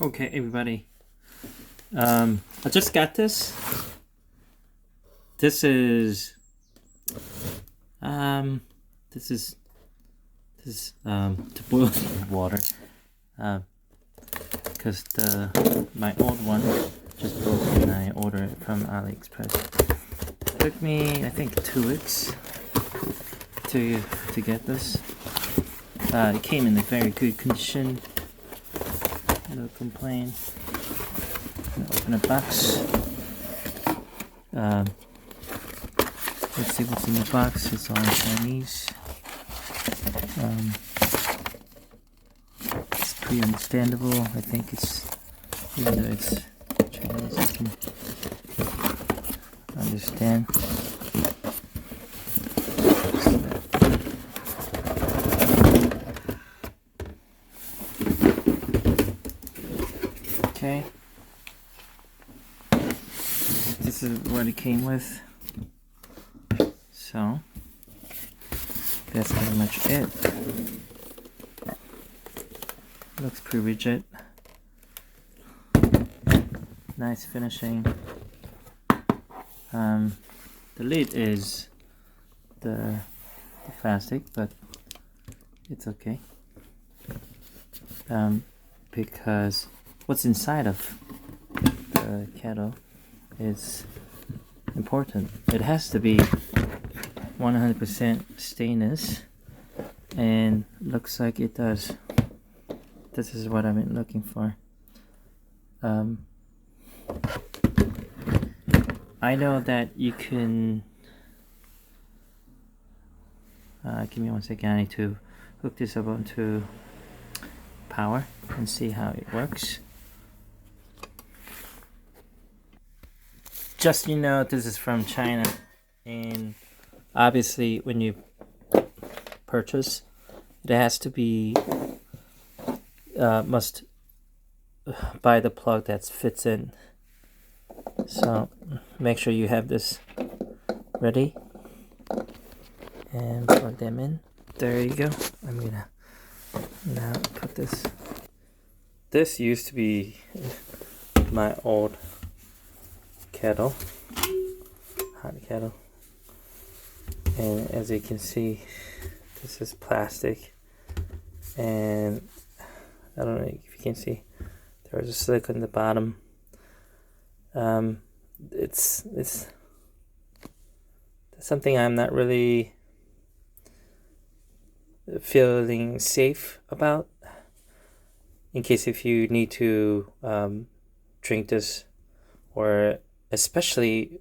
Okay, everybody. I just got this. This is to boil the water. Because my old one just broke and I ordered it from AliExpress. Took me, I think, 2 weeks to get this. It came in a very good condition. No complaint. Open a box. Let's see what's in the box. It's all in Chinese. It's pretty understandable. I think it's, even though it's Chinese, I can understand. Okay. This is what it came with. So that's pretty much it. Looks pretty rigid. Nice finishing. The lid is the plastic, but it's okay. Because what's inside of the kettle is important. It has to be 100% stainless, and looks like it does. This is what I've been looking for. I know that you can give me 1 second. I need to hook this up onto power and see how it works. Just this is from China, and obviously when you purchase, it has to be must buy the plug that fits in. So make sure you have this ready and plug them in. There you go. I'm gonna now put this. This used to be my old kettle, hot kettle, and as you can see, this is plastic, and I don't know if you can see, there's a silicone in the bottom. It's something I'm not really feeling safe about, in case if you need to drink this, or especially